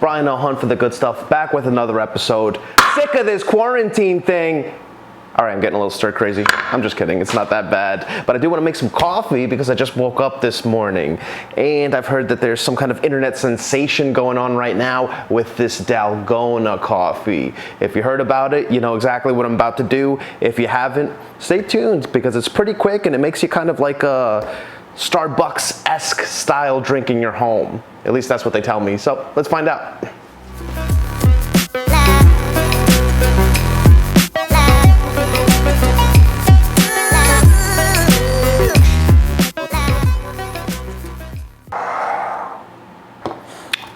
Bryan, no hunt for the good stuff, back with another episode. Sick of this quarantine thing. All right, I'm getting a little stir crazy. I'm just kidding, it's not that bad. But I do want to make some coffee because I just woke up this morning. And I've heard that there's some kind of internet sensation going on right now with this Dalgona coffee. If you heard about it, you know exactly what I'm about to do. If you haven't, stay tuned because it's pretty quick and it makes you kind of like a Starbucks-esque style drink in your home. At least that's what they tell me. So let's find out.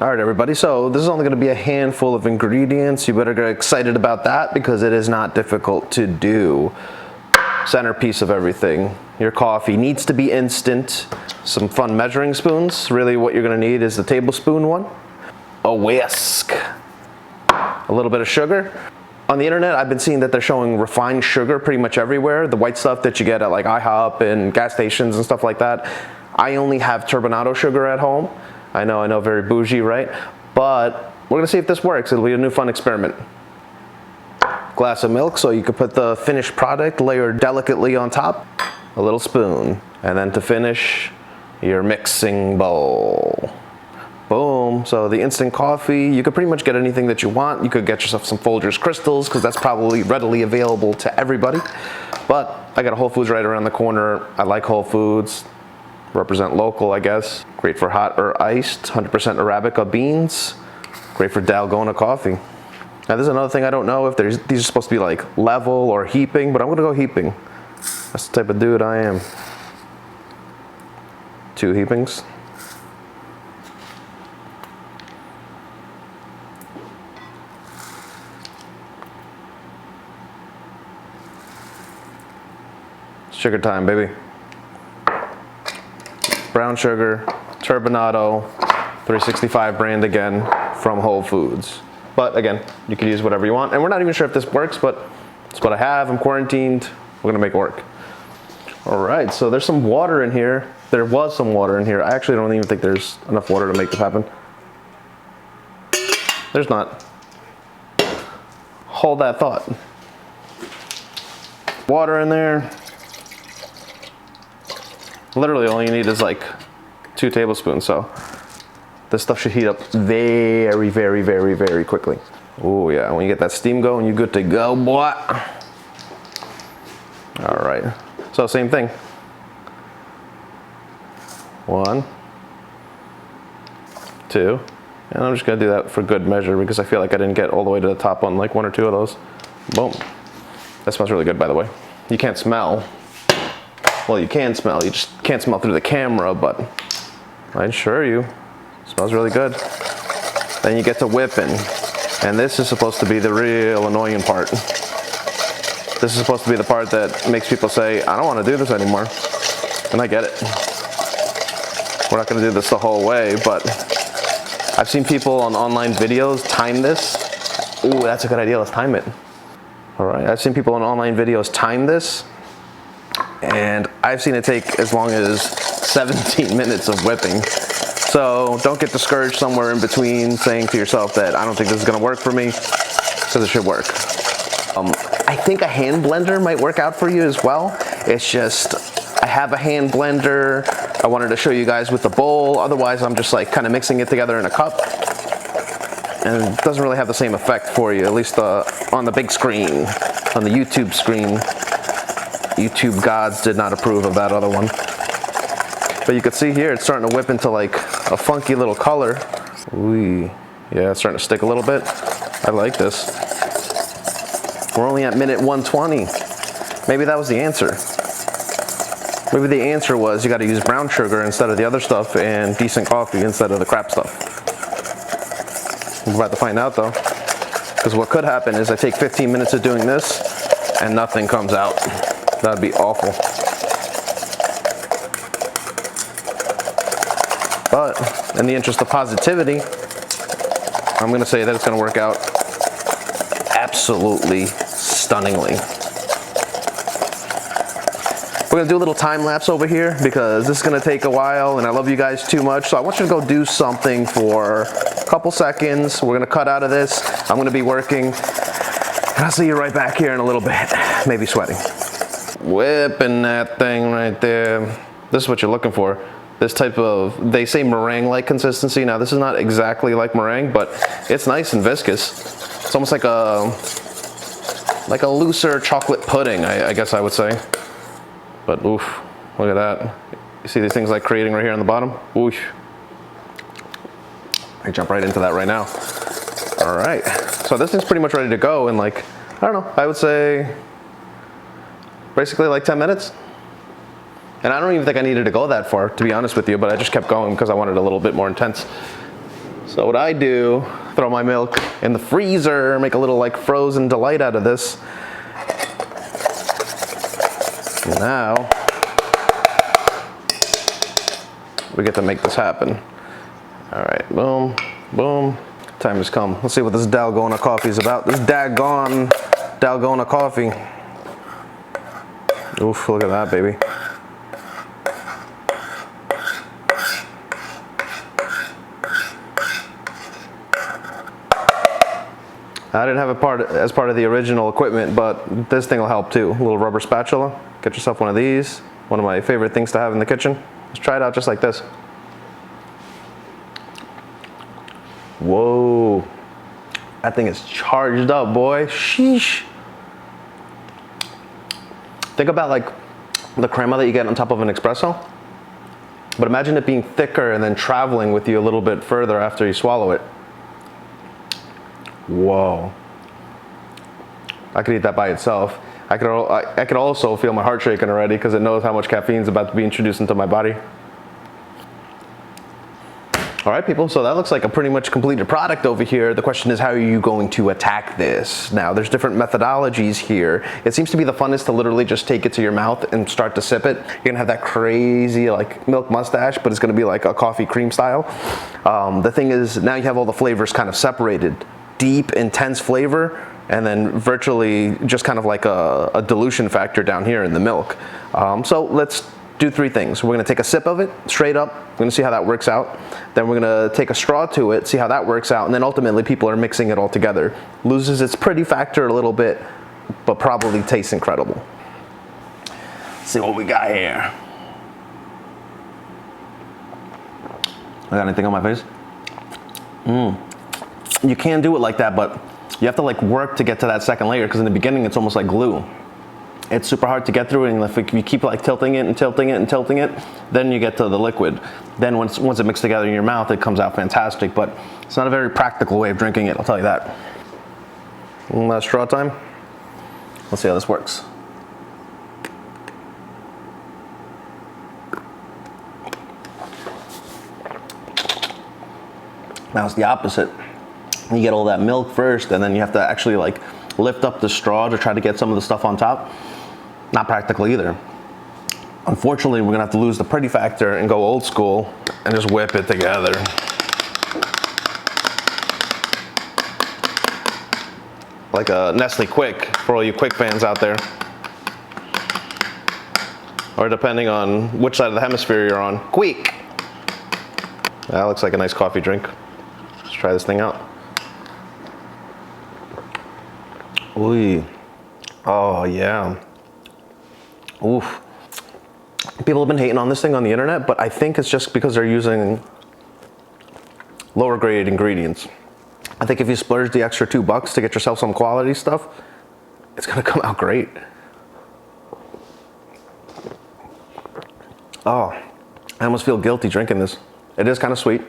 All right, everybody, so this is only gonna be a handful of ingredients. You better get excited about that because it is not difficult to do. Centerpiece of everything. Your coffee needs to be instant. Some fun measuring spoons. Really what you're gonna need is the tablespoon one. A whisk. A little bit of sugar. On the internet, I've been seeing that they're showing refined sugar pretty much everywhere. The white stuff that you get at like IHOP and gas stations and stuff like that. I only have turbinado sugar at home. I know, very bougie, right? But we're gonna see if this works. It'll be a new fun experiment. Glass of milk, so you could put the finished product layered delicately on top. A little spoon. And then to finish, your mixing bowl. Boom. So the instant coffee, you could pretty much get anything that you want. You could get yourself some Folgers crystals, because that's probably readily available to everybody. But I got a Whole Foods right around the corner. I like Whole Foods. Represent local, I guess. Great for hot or iced, 100% Arabica beans. Great for Dalgona coffee. Now there's another thing I don't know if these are supposed to be like level or heaping, but I'm gonna go heaping. That's the type of dude I am. 2 heapings. Sugar time, baby. Brown sugar, turbinado, 365 brand again from Whole Foods. But again, you can use whatever you want. And we're not even sure if this works, but it's what I have. I'm quarantined. We're gonna make it work. All right, so there's some water in here. There was some water in here. I actually don't even think there's enough water to make this happen. There's not. Hold that thought. Water in there. Literally all you need is like 2 tablespoons, so this stuff should heat up very, very, very, very quickly. Oh yeah, when you get that steam going, you're good to go, boy. All right, so same thing. 1, 2, and I'm just gonna do that for good measure because I feel like I didn't get all the way to the top on like 1 or 2 of those. Boom. That smells really good, by the way. You can't smell. Well, you can smell, you just can't smell through the camera, but I assure you, it smells really good. Then you get to whipping, and this is supposed to be the real annoying part. This is supposed to be the part that makes people say, I don't want to do this anymore, and I get it. We're not going to do this the whole way, but I've seen people on online videos time this. Ooh, that's a good idea, let's time it. All right, I've seen people on online videos time this, and I've seen it take as long as 17 minutes of whipping. So don't get discouraged somewhere in between saying to yourself that I don't think this is gonna work for me, because it should work. I think a hand blender might work out for you as well. It's just, I have a hand blender. I wanted to show you guys with the bowl. Otherwise, I'm just like kind of mixing it together in a cup. And it doesn't really have the same effect for you, at least on the big screen, on the YouTube screen. YouTube gods did not approve of that other one. But you can see here, it's starting to whip into like a funky little color. Ooh, yeah, it's starting to stick a little bit. I like this. We're only at minute 120. Maybe that was the answer. Maybe the answer was you gotta use brown sugar instead of the other stuff and decent coffee instead of the crap stuff. We're about to find out though. Because what could happen is I take 15 minutes of doing this and nothing comes out. That'd be awful. But in the interest of positivity, I'm gonna say that it's gonna work out absolutely stunningly. We're gonna do a little time lapse over here because this is gonna take a while and I love you guys too much. So I want you to go do something for couple seconds. We're gonna cut out of this. I'm gonna be working. And I'll see you right back here in a little bit. Maybe sweating. Whipping that thing right there. This is what you're looking for. This type of, they say meringue-like consistency. Now this is not exactly like meringue, but it's nice and viscous. It's almost like a looser chocolate pudding, I guess I would say. But oof, look at that. You see these things like creating right here on the bottom? Oof. I jump right into that right now. All right, so this thing's pretty much ready to go in like, I don't know, I would say basically like 10 minutes. And I don't even think I needed to go that far, to be honest with you, but I just kept going because I wanted a little bit more intense. So what I do, throw my milk in the freezer, make a little like frozen delight out of this. And now, we get to make this happen. All right, boom, boom. Time has come. Let's see what this Dalgona coffee is about. This daggone Dalgona coffee. Oof, look at that, baby. I didn't have it as part of the original equipment, but this thing will help too. A little rubber spatula. Get yourself one of these. One of my favorite things to have in the kitchen. Let's try it out just like this. Whoa. That thing is charged up, boy. Sheesh. Think about like the crema that you get on top of an espresso. But imagine it being thicker and then traveling with you a little bit further after you swallow it. Whoa. I could eat that by itself. I could also feel my heart shaking already because it knows how much caffeine is about to be introduced into my body. All right, people, so that looks like a pretty much completed product over here. The question is, how are you going to attack this? Now, there's different methodologies here. It seems to be the funnest to literally just take it to your mouth and start to sip it. You're gonna have that crazy like milk mustache, but it's gonna be like a coffee cream style. The thing is, now you have all the flavors kind of separated. Deep, intense flavor, and then virtually just kind of like a dilution factor down here in the milk. So let's do three things. We're gonna take a sip of it straight up. We're gonna see how that works out. Then we're gonna take a straw to it, see how that works out, and then ultimately people are mixing it all together. Loses its pretty factor a little bit, but probably tastes incredible. Let's see what we got here. I got anything on my face? You can do it like that, but you have to like work to get to that second layer because in the beginning it's almost like glue. It's super hard to get through it, and if you keep like tilting it and tilting it and tilting it, then you get to the liquid. Then once it mixes together in your mouth, it comes out fantastic, but it's not a very practical way of drinking it, I'll tell you that. Last straw time. Let's see how this works. Now it's the opposite. You get all that milk first, and then you have to actually like lift up the straw to try to get some of the stuff on top. Not practical either. Unfortunately, we're gonna have to lose the pretty factor and go old school and just whip it together. Like a Nestle Quick for all you Quick fans out there. Or depending on which side of the hemisphere you're on, Quick. That looks like a nice coffee drink. Let's try this thing out. Ooh. Oh yeah. Oof. People have been hating on this thing on the internet, but I think it's just because they're using lower grade ingredients. I think if you splurge the extra $2 to get yourself some quality stuff, it's gonna come out great. Oh, I almost feel guilty drinking this. It is kind of sweet.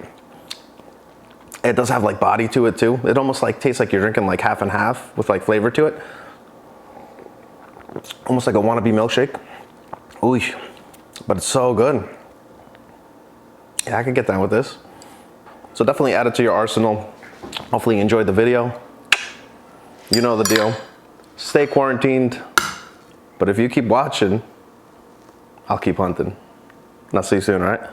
It does have like body to it too. It almost like tastes like you're drinking like half and half with like flavor to it. Almost like a wannabe milkshake. Ooh, but it's so good. Yeah, I could get down with this. So definitely add it to your arsenal. Hopefully you enjoyed the video. You know the deal. Stay quarantined, but if you keep watching, I'll keep hunting. And I'll see you soon, all right?